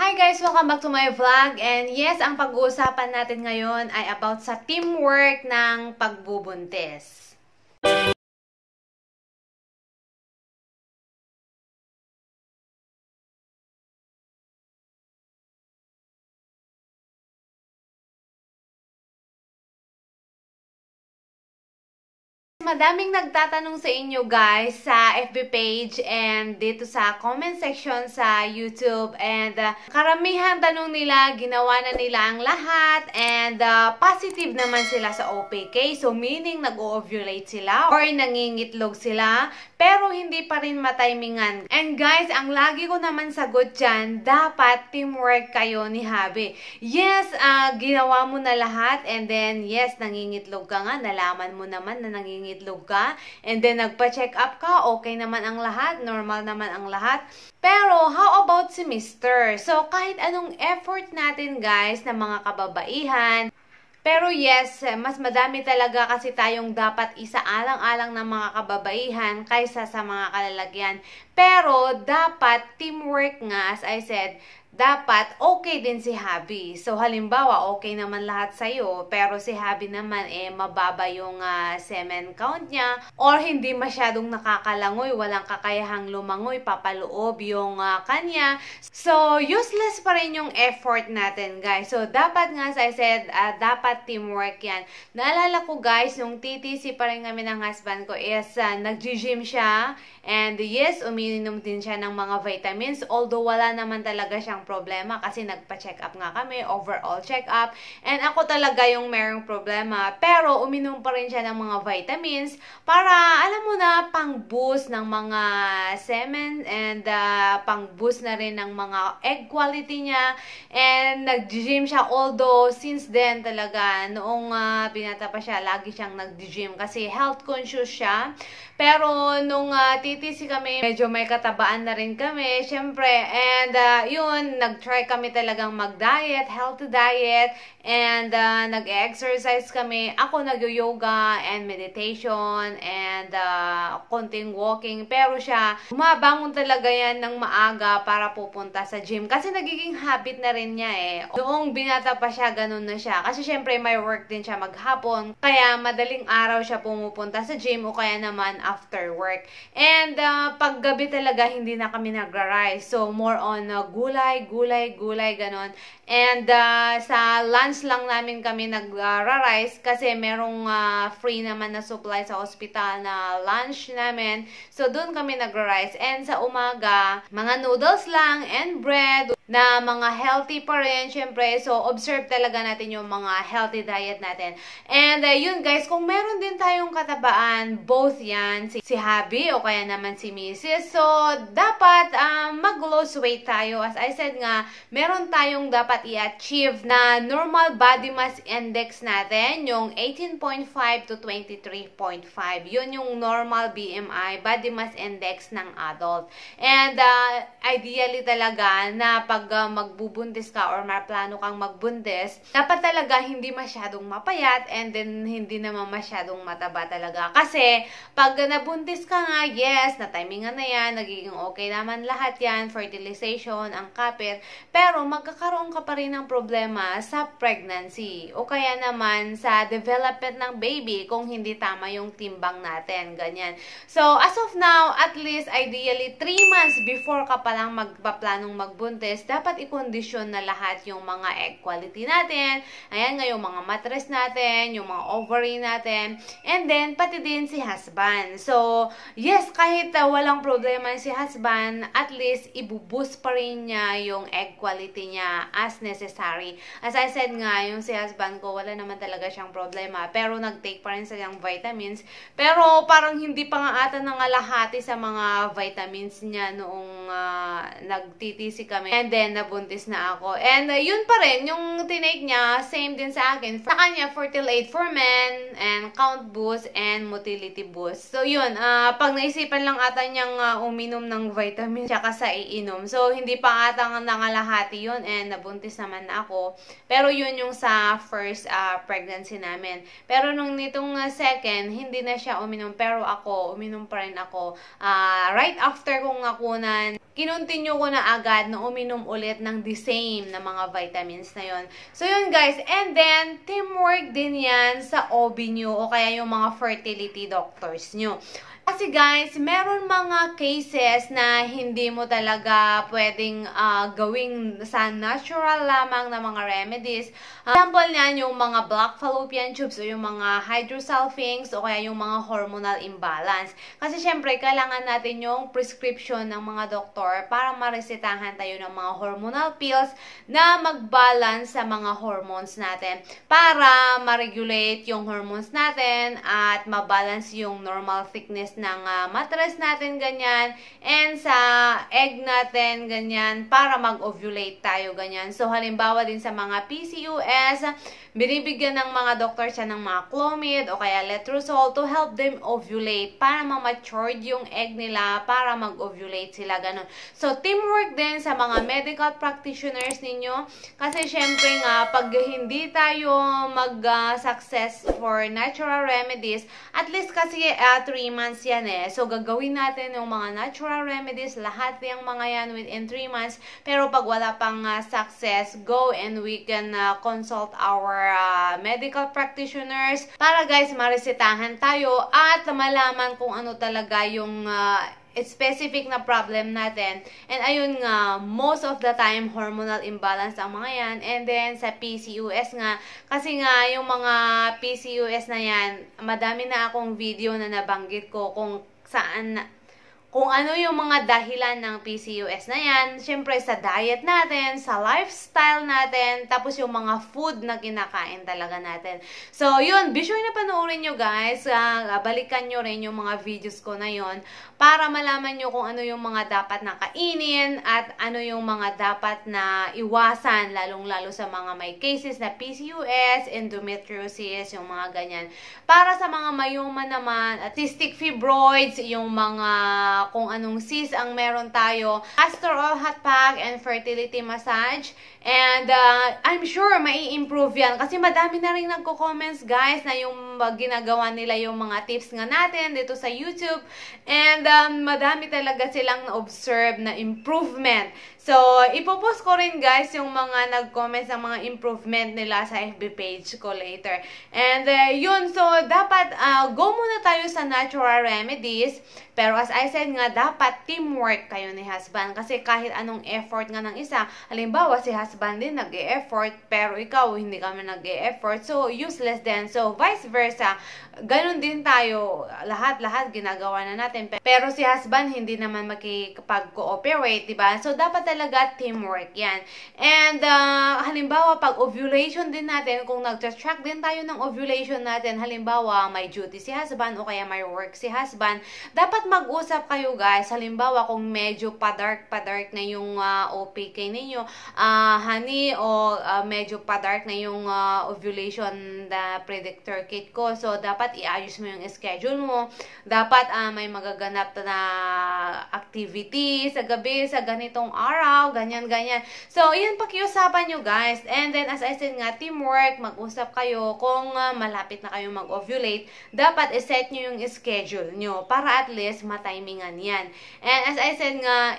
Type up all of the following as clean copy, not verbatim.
Hi guys! Welcome back to my vlog. And yes, ang pag-uusapan natin ngayon ay about sa teamwork ng pagbubuntis. Madaming nagtatanong sa inyo guys sa FB page and dito sa comment section sa YouTube, and karamihan tanong nila, ginawa na nila ang lahat, and positive naman sila sa OPK. So meaning nag-ovulate sila or nangingitlog sila pero hindi pa rin matimingan. And guys, ang lagi ko naman sagot dyan, dapat teamwork kayo ni Habi. Yes, ginawa mo na lahat, and then yes, nangingitlog ka nga, nalaman mo naman na nangingitlog ka, and then nagpa-check up ka, okay naman ang lahat, normal naman ang lahat. Pero how about si Mr.? So kahit anong effort natin guys na mga kababaihan, pero yes, mas madami talaga kasi tayong dapat isaalang-alang ng mga kababaihan kaysa sa mga kalalagyan. Pero dapat teamwork nga, as I said, dapat okay din si Habi. So halimbawa, okay naman lahat sa'yo, pero si Habi naman mababa yung semen count niya, or hindi masyadong nakakalangoy, walang kakayahang lumangoy, papaloob yung kanya. So useless pa rin yung effort natin guys. So dapat nga, as I said, dapat teamwork yan. Naalala ko guys, nung TTC pa rin kami ng husband ko is nag-gym siya, and yes, umiinom din siya ng mga vitamins, although wala naman talaga siyang problema kasi nagpa-check up nga kami, overall check up, and ako talaga yung merong problema, pero uminom pa rin siya ng mga vitamins para, alam mo na, pang-boost ng mga semen, and pang-boost na rin ng mga egg quality niya, and nag-gym siya, although since then talaga, noong binata pa siya, lagi siyang nag-gym kasi health conscious siya. Pero nung TTC kami, medyo may katabaan na rin kami, syempre, and yun, nag-try kami talagang mag-diet, healthy diet, and nag-exercise kami. Ako nag-yoga and meditation and konting walking, pero siya, umabangon talaga yan ng maaga para pupunta sa gym kasi nagiging habit na rin niya Noong binata pa siya, ganun na siya. Kasi syempre may work din siya maghapon, kaya madaling araw siya pumupunta sa gym o kaya naman after work. And paggabi talaga hindi na kami nagra-rice. So more on gulay, ganon. And sa lunch lang namin kami nagra-rice kasi merong free naman na supply sa hospital na lunch namin. So doon kami nagra-rice. And sa umaga, mga noodles lang and bread na mga healthy pa rin, syempre. So, observe talaga natin yung mga healthy diet natin. And, yun guys, kung meron din tayong katabaan, both yan, si Habi o kaya naman si Mrs. So, dapat mag-lose weight tayo. As I said nga, meron tayong dapat i-achieve na normal body mass index natin, yung 18.5 to 23.5. Yun yung normal BMI, body mass index ng adult. And, ideally talaga na pag magbubuntis ka or maplano kang magbuntis, dapat talaga hindi masyadong mapayat and then hindi naman masyadong mataba talaga. Kasi pag nabuntis ka nga, yes, na-timingan na yan, nagiging okay naman lahat yan, fertilization, ang kapit, pero magkakaroon ka pa rin ng problema sa pregnancy o kaya naman sa development ng baby kung hindi tama yung timbang natin, ganyan. So, as of now, at least ideally 3 months before ka palang magpaplanong magbuntis, dapat i-condition na lahat yung mga egg quality natin. Ayan nga, yung mga mattress natin, yung mga ovary natin, and then pati din si husband. So, yes, kahit walang problema si husband, at least ibuboost pa rin niya yung egg quality niya as necessary. As I said nga, yung si husband ko, wala naman talaga siyang problema, pero nag-take pa rin silang vitamins. Pero parang hindi pa nga ata nangalahati sa mga vitamins niya noong nag-TTC kami. And then, nabuntis na ako. And yun pa rin, yung tinake niya, same din sa akin. Sa kanya, Fertil Aid for Men, and Count Boost, and Motility Boost. So yun, pag naisipan lang ata niyang uminom ng vitamin, tsaka sa iinom. So hindi pa ata nangalahati yun, and nabuntis naman na ako. Pero yun yung sa first pregnancy namin. Pero nung nitong second, hindi na siya uminom. Pero ako, uminom pa rin ako. Right after kong nakunan, kinontinue ko na agad na uminom ulit ng the same na mga vitamins na yon. So yun guys, and then teamwork din yan sa OB nyo o kaya yung mga fertility doctors nyo. Kasi guys, meron mga cases na hindi mo talaga pwedeng gawing sa natural lamang na mga remedies. Example niyan yung mga black fallopian tubes o yung mga hydrosalpinx o kaya yung mga hormonal imbalance. Kasi syempre, kailangan natin yung prescription ng mga doktor para maresetahan tayo ng mga hormonal pills na mag-balance sa mga hormones natin para ma-regulate yung hormones natin at ma-balance yung normal thickness ng mattress natin, ganyan, and sa egg natin, ganyan, para mag-ovulate tayo, ganyan. So, halimbawa din sa mga PCOS, binibigyan ng mga doktor siya ng mga Clomid o kaya Letrozole to help them ovulate para ma-matured yung egg nila para mag-ovulate sila, ganun. So, teamwork din sa mga medical practitioners ninyo kasi syempre nga, pag hindi tayo mag-success for natural remedies, at least kasi 3 months yan So, gagawin natin yung mga natural remedies, lahat yung mga yan within 3 months. Pero pag wala pang success, go and we can consult our medical practitioners para guys, maresetahan tayo at malaman kung ano talaga yung specific na problem natin. And ayun nga, most of the time, hormonal imbalance ang mga yan. And then, sa PCOS nga, kasi nga, yung mga PCOS na yan, madami na akong video na nabanggit ko kung saan, kung ano yung mga dahilan ng PCOS na yan. Siyempre, sa diet natin, sa lifestyle natin, tapos yung mga food na kinakain talaga natin. So, yun, be sure na panoorin nyo guys. Balikan nyo rin yung mga videos ko na yun para malaman nyo kung ano yung mga dapat na kainin at ano yung mga dapat na iwasan, lalong-lalo sa mga may cases na PCOS, endometriosis, yung mga ganyan. Para sa mga mayuman naman, cystic fibroids, yung mga kung anong cyst ang meron tayo, castor oil hot pack and fertility massage. And I'm sure mai-improve yan kasi madami na rin nagko-comments guys na yung ginagawa nila yung mga tips nga natin dito sa YouTube. And madami talaga silang na-observe na improvement. So, ipopost ko rin guys yung mga nag-comments ng mga improvement nila sa FB page ko later. And yun, so dapat go muna tayo sa natural remedies. Pero as I said nga, dapat teamwork kayo ni husband. Kasi kahit anong effort nga ng isa, halimbawa si husband din nag-e-effort, pero ikaw hindi kami nag-e-effort, so useless din. So, vice versa. Ganun din tayo. Lahat-lahat ginagawa na natin. Pero si husband hindi naman makikipag-cooperate, diba? So, dapat talaga teamwork yan. And, halimbawa, pag ovulation din natin, kung nag-track din tayo ng ovulation natin, halimbawa, may duty si husband o kaya may work si husband, dapat mag-usap kayo guys. Halimbawa, kung medyo pa-dark na yung OPK ninyo, honey, o medyo pa-dark na yung ovulation predictor kit ko. So, dapat iayos mo yung schedule mo. Dapat may magaganap na activity sa gabi, sa ganitong araw, ganyan-ganyan. So, yun pakiusapan nyo guys. And then, as I said nga, teamwork, mag-usap kayo. Kung malapit na kayo mag-ovulate, dapat iset nyo yung schedule nyo para at least matimingan yan. And as I said nga,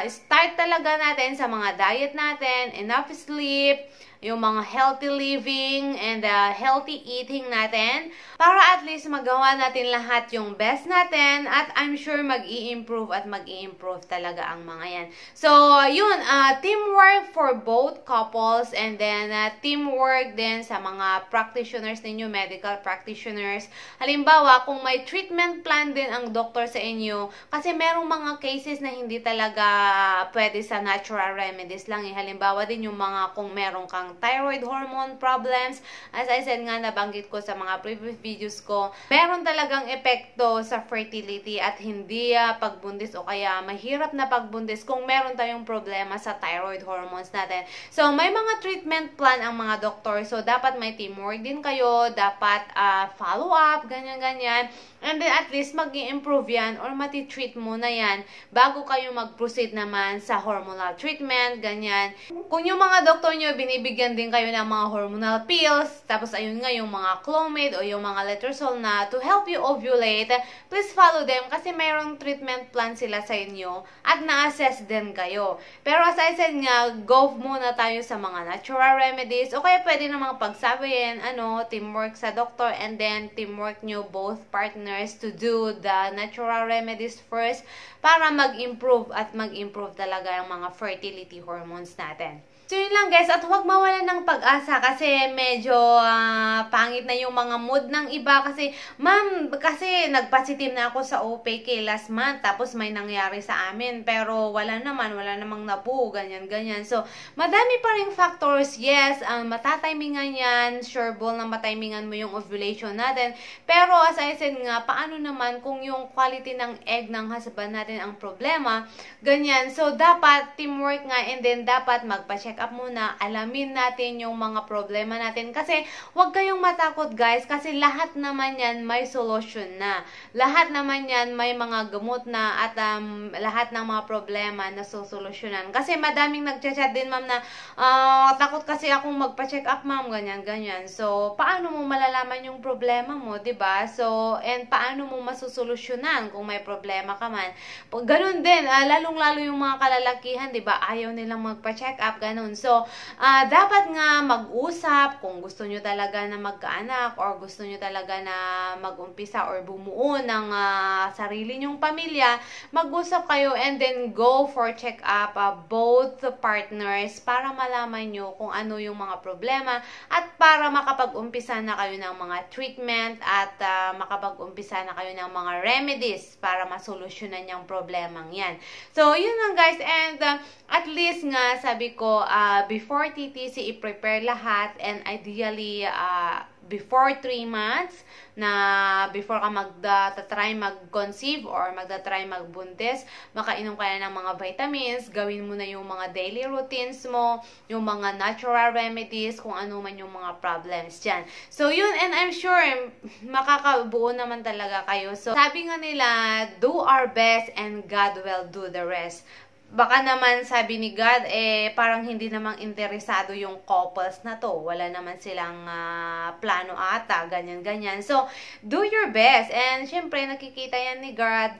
start talaga natin sa mga diet natin, enough sleep, yung mga healthy living and healthy eating natin para at least magawa natin lahat yung best natin at I'm sure mag-i-improve at mag-i-improve talaga ang mga yan. So, yun, teamwork for both couples and then teamwork din sa mga practitioners ninyo, medical practitioners. Halimbawa, kung may treatment plan din ang doktor sa inyo, kasi merong mga cases na hindi talaga pwede sa natural remedies lang. Halimbawa din yung mga kung merong kang thyroid hormone problems. As I said nga, nabanggit ko sa mga previous videos ko, meron talagang epekto sa fertility at hindi pagbuntis o kaya mahirap na pagbuntis kung meron tayong problema sa thyroid hormones natin. So, may mga treatment plan ang mga doktor. So, dapat may teamwork din kayo. Dapat follow up, ganyan-ganyan. And then, at least, mag-i-improve yan or i-treat muna yan bago kayo mag-proceed naman sa hormonal treatment, ganyan. Kung yung mga doktor nyo, binibigyan din kayo ng mga hormonal pills, tapos ayun nga yung mga Clomid o yung mga Letrozole na to help you ovulate, please follow them kasi mayroong treatment plan sila sa inyo at na-assess din kayo. Pero as I said nga, go muna tayo sa mga natural remedies o kaya pwede namang pagsabayin, teamwork sa doctor and then teamwork nyo both partners to do the natural remedies first para mag-improve at mag-improve talaga ang mga fertility hormones natin. So yun lang guys, at huwag mawalan ng pag-asa kasi medyo pangit na yung mga mood ng iba kasi ma'am, kasi nagpositive na ako sa OPK last month tapos may nangyari sa amin pero wala namang nabuo, ganyan. So madami pa ring factors, yes, matatimingan yan, sure ball na matimingan mo yung ovulation natin, pero as I said nga, paano naman kung yung quality ng egg ng husband natin ang problema, ganyan. So dapat teamwork nga and then dapat magpa-check up muna, alamin natin yung mga problema natin kasi huwag kayong matakot guys kasi lahat naman yan may solusyon na. Lahat naman yan may mga gamot na at lahat ng mga problema na susolusyonan. Kasi madaming nagchat-chat din ma'am na takot kasi akong magpa-check up ma'am, ganyan. So paano mo malalaman yung problema mo, 'di ba? So and paano mo masusolusyonan kung may problema ka man. Ganun din, lalong-lalo yung mga kalalakihan, 'di ba? Ayaw nilang magpa-check up, ganun. So, dapat nga mag-usap kung gusto nyo talaga na magkaanak or gusto nyo talaga na mag-umpisa or bumuo ng sarili nyong pamilya, mag-usap kayo and then go for check-up both partners para malaman nyo kung ano yung mga problema at para makapag-umpisa na kayo ng mga treatment at makapag-umpisa na kayo ng mga remedies para masolusyonan yung problemang yan. So, yun lang guys, and at least nga, sabi ko, before TTC, i-prepare lahat and ideally, before 3 months, na before ka magda-try mag-conceive or magda-try magbuntis, makainom ka na ng mga vitamins, gawin mo na yung mga daily routines mo, yung mga natural remedies, kung ano man yung mga problems dyan. So, yun, and I'm sure, makakabuo naman talaga kayo. So, sabi nga nila, do our best and God will do the rest. Baka naman sabi ni God, parang hindi namang interesado yung couples na to. Wala naman silang plano ata, ganyan. So, do your best. And syempre, nakikita yan ni God,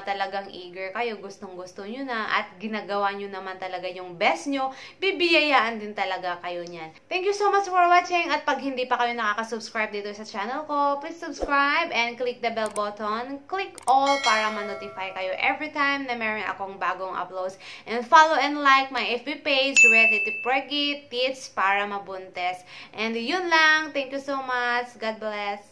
talagang eager kayo, gustong-gusto nyo na, at ginagawa nyo naman talaga yung best nyo, bibiyayaan din talaga kayo niyan. Thank you so much for watching, at pag hindi pa kayo nakaka-subscribe dito sa channel ko, please subscribe and click the bell button. Click all para ma-notify kayo every time na meron akong bagong uploads. And follow and like my FB page, Ready to Preggy, Tips para Mabuntis. And yun lang. Thank you so much. God bless.